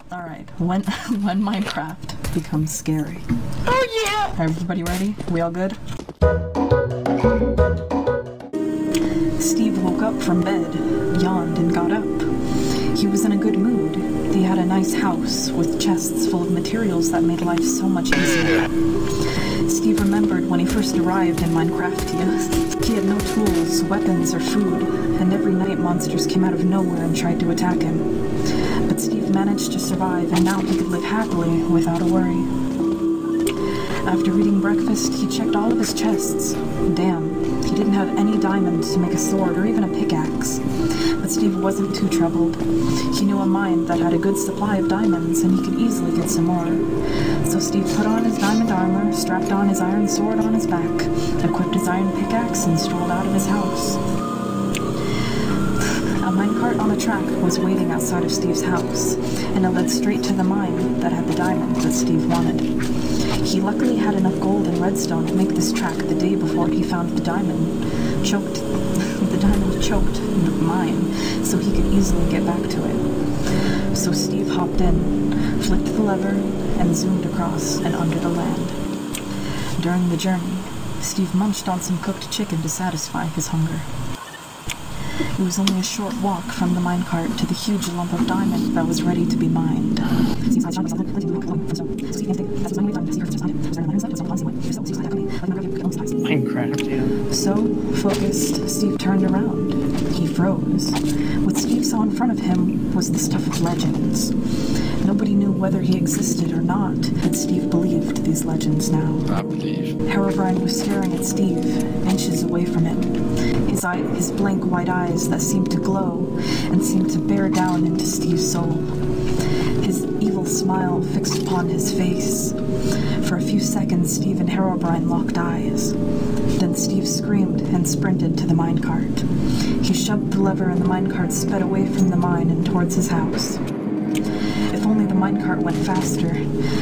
Alright, when Minecraft becomes scary. Oh yeah! Everybody ready? We all good? Steve woke up from bed, yawned, and got up. He was in a good mood. He had a nice house with chests full of materials that made life so much easier. Steve remembered when he first arrived in Minecraft. He had no tools, weapons, or food, and every night monsters came out of nowhere and tried to attack him. But Steve managed to survive, and now he could live happily without a worry. After eating breakfast, he checked all of his chests. Damn, he didn't have any diamonds to make a sword or even a pickaxe. But Steve wasn't too troubled. He knew a mine that had a good supply of diamonds, and he could easily get some more. So Steve put on his diamond armor, strapped on his iron sword on his back, equipped his iron pickaxe, and strolled out of his house. A minecart on a track was waiting outside of Steve's house, and it led straight to the mine that had the diamond that Steve wanted. He luckily had enough gold and redstone to make this track the day before he found the diamond choked the mine, so he could easily get back to it. So Steve hopped in, flicked the lever, and zoomed across and under the land. During the journey, Steve munched on some cooked chicken to satisfy his hunger. It was only a short walk from the minecart to the huge lump of diamond that was ready to be mined. Minecraft, yeah. So, focused, Steve turned around. He froze. What Steve saw in front of him was the stuff of legends. Nobody knew whether he existed or not, but Steve believed these legends now. I believe. Herobrine was staring at Steve, inches away from him. His blank white eyes that seemed to glow and seemed to bear down into Steve's soul. His evil smile fixed upon his face. For a few seconds, Steve and Herobrine locked eyes. Then Steve screamed and sprinted to the minecart. He shoved the lever and the minecart sped away from the mine and towards his house. If only the minecart went faster.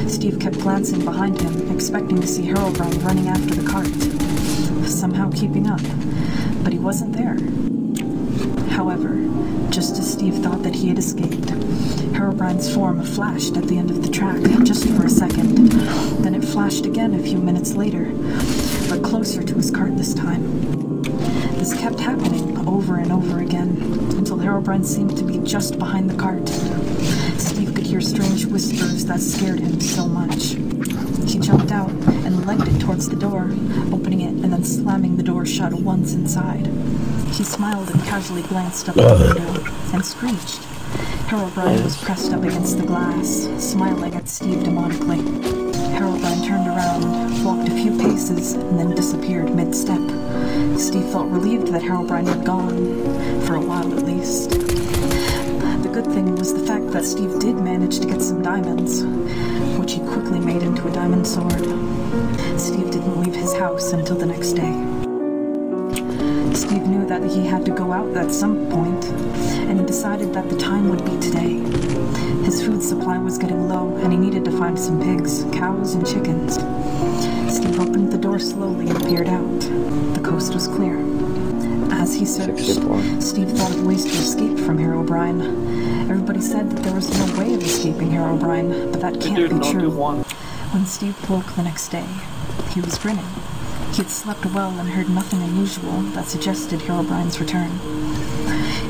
Steve kept glancing behind him, expecting to see Herobrine running after the cart, somehow keeping up. But he wasn't there. However, just as Steve thought that he had escaped, Herobrine's form flashed at the end of the track, just for a second. Then it flashed again a few minutes later, but closer to his cart this time. This kept happening over and over again, until Herobrine seemed to be just behind the cart. Steve could hear strange whispers that scared him so much. He jumped out and legged it towards the door, opening it and then slamming the door shut once inside. He smiled and casually glanced up at the window and screeched. Herobrine was pressed up against the glass, smiling at Steve demonically. Herobrine turned around, walked a few paces, and then disappeared mid-step. Steve felt relieved that Herobrine had gone, for a while at least. The good thing was the fact that Steve did manage to get some diamonds, which he quickly made into a diamond sword. Steve didn't leave his house until the next day. Steve knew that he had to go out at some point, and he decided that the time would be today. His food supply was getting low, and he needed to find some pigs, cows, and chickens. Steve opened the door slowly and peered out. The coast was clear. As he searched, Steve thought of ways to escape from Herobrine. Everybody said that there was no way of escaping Herobrine, but that can't be true. When Steve woke the next day, he was grinning. He had slept well and heard nothing unusual that suggested Herobrine's return.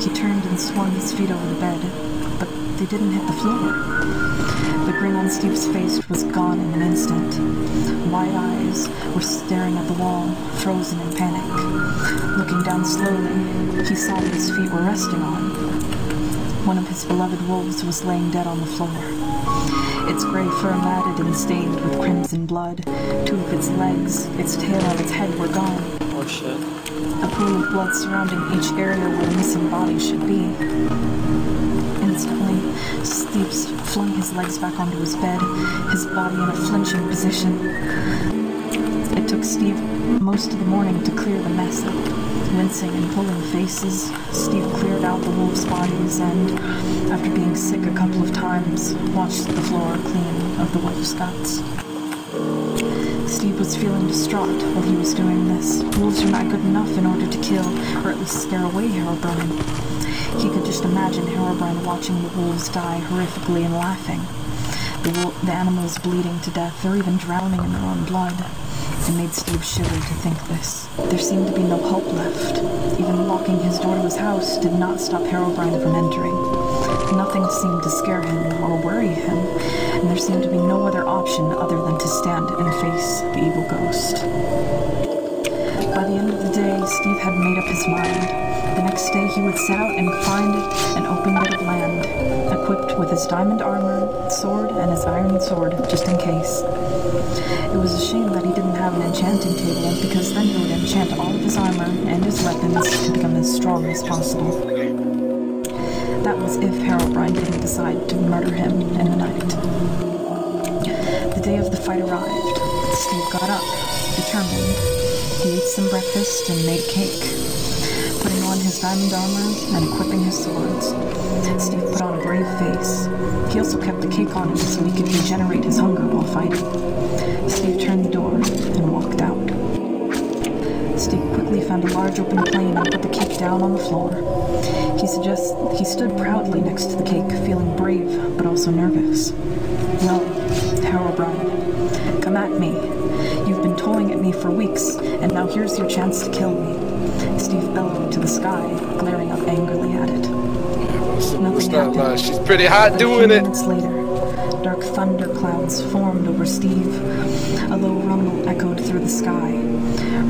He turned and swung his feet over the bed, but they didn't hit the floor. The grin on Steve's face was gone in an instant. Wide eyes were staring at the wall, frozen in panic. Looking down slowly, he saw what his feet were resting on. One of his beloved wolves was laying dead on the floor. Its gray fur matted and stained with crimson blood. Two of its legs, its tail, and its head were gone. Oh shit. A pool of blood surrounding each area where the missing body should be. Instantly, Steve flung his legs back onto his bed, his body in a flinching position. It took Steve most of the morning to clear the mess up. Wincing and pulling faces, Steve cleared out the wolves' bodies and, after being sick a couple of times, washed the floor clean of the wolves' guts. Steve was feeling distraught while he was doing this. Wolves are not good enough in order to kill, or at least scare away Herobrine. He could just imagine Herobrine watching the wolves die horrifically and laughing. The animals bleeding to death or even drowning in their own blood. It made Steve shiver to think this. There seemed to be no hope left. Even locking his door to his house did not stop Herobrine from entering. Nothing seemed to scare him or worry him, and there seemed to be no other option other than to stand and face the evil ghost. By the end of the day, Steve had made up his mind. The next day he would set out and find an open bit of land, equipped with his diamond armor, sword, and his iron sword, just in case. It was a shame that he didn't have an enchanting table, because then he would enchant all of his armor and his weapons to become as strong as possible. That was if Herobrine didn't decide to murder him in the night. The day of the fight arrived. Steve got up, determined. He ate some breakfast and made a cake. Putting on his diamond armor and equipping his swords, Steve put on a brave face. He also kept the cake on him so he could regenerate his hunger while fighting. Steve turned the door and walked out. Steve quickly found a large open plane and put the cake down on the floor. He stood proudly next to the cake, feeling brave but also nervous. "Well, Herobrine, come at me. You've been toying at me for weeks, and now here's your chance to kill me." Steve bellowed to the sky, glaring up angrily at it. Nothing happened. She's pretty hot doing it. Minutes later, dark thunder clouds formed over Steve. A low rumble echoed through the sky.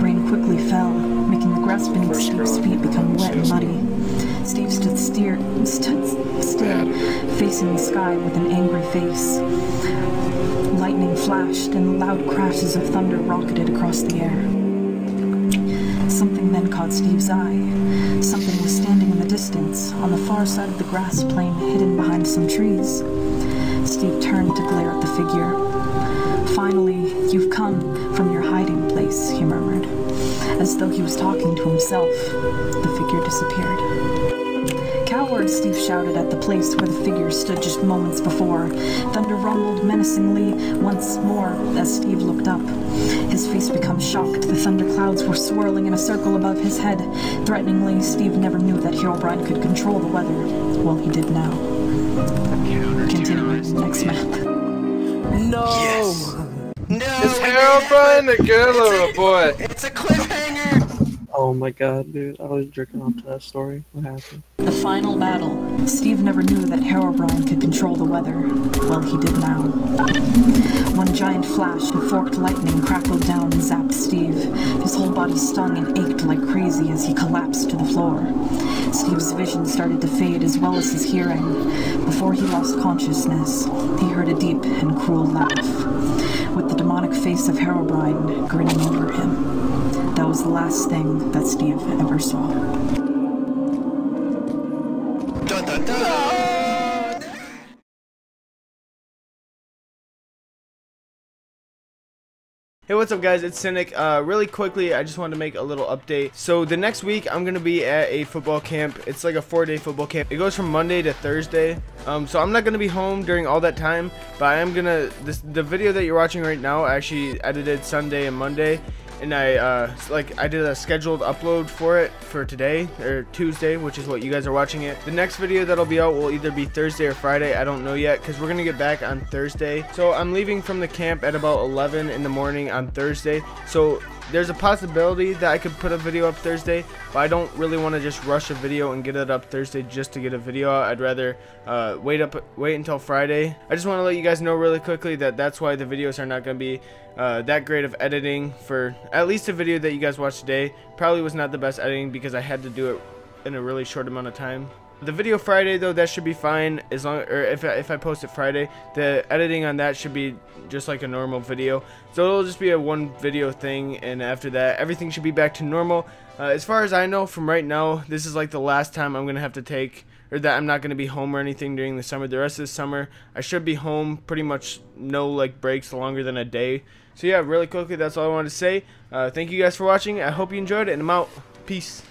Rain quickly fell, making the grass beneath Steve's feet become wet and muddy. Steve stood still, facing the sky with an angry face. Lightning flashed, and the loud crashes of thunder rocketed across the air. Something then caught Steve's eye. Something was standing in the distance, on the far side of the grass plain, hidden behind some trees. Steve turned to glare at the figure. "Finally, you've come from your hiding place," he murmured. As though he was talking to himself, the figure disappeared. "Coward!" Steve shouted at the place where the figure stood just moments before. Thunder rumbled menacingly once more as Steve looked up. His face became shocked. The thunder clouds were swirling in a circle above his head. Threateningly, Steve never knew that Herobrine could control the weather. Well, he did now. Continuing next map. No! Yes. No! Is Herobrine a girl or a boy? It's a cliffhanger! Oh my god, dude. I was jerking off to that story. What happened? The final battle. Steve never knew that Herobrine could control the weather. Well, he did now. One giant flash of forked lightning crackled down and zapped Steve. His whole body stung and ached like crazy as he collapsed to the floor. Steve's vision started to fade as well as his hearing. Before he lost consciousness, he heard a deep and cruel laugh, with the demonic face of Herobrine grinning over him. That was the last thing that Steve ever saw. Dun, dun, dun. Hey, what's up guys, it's Cynic. Really quickly, I just wanted to make a little update. So the next week, I'm going to be at a football camp. It's like a 4-day football camp. It goes from Monday to Thursday. So I'm not going to be home during all that time, but I am going to, the video that you're watching right now, I actually edited Sunday and Monday. And I did a scheduled upload for it for today, or Tuesday, which is what you guys are watching it. The next video that'll be out will either be Thursday or Friday, I don't know yet, because we're going to get back on Thursday. So I'm leaving from the camp at about 11 in the morning on Thursday. So there's a possibility that I could put a video up Thursday, but I don't really want to just rush a video and get it up Thursday just to get a video out. I'd rather wait until Friday. I just want to let you guys know really quickly that that's why the videos are not going to be that great of editing for at least the video that you guys watched today. Probably was not the best editing because I had to do it in a really short amount of time. The video Friday though, that should be fine as long, or if I post it Friday, the editing on that should be just like a normal video. So it'll just be a one video thing, and after that everything should be back to normal. As far as I know from right now, this is like the last time I'm gonna have to take, or that I'm not gonna be home or anything during the summer. The rest of the summer I should be home, pretty much no like breaks longer than a day. So yeah, really quickly, that's all I wanted to say. Thank you guys for watching. I hope you enjoyed it, and I'm out. Peace.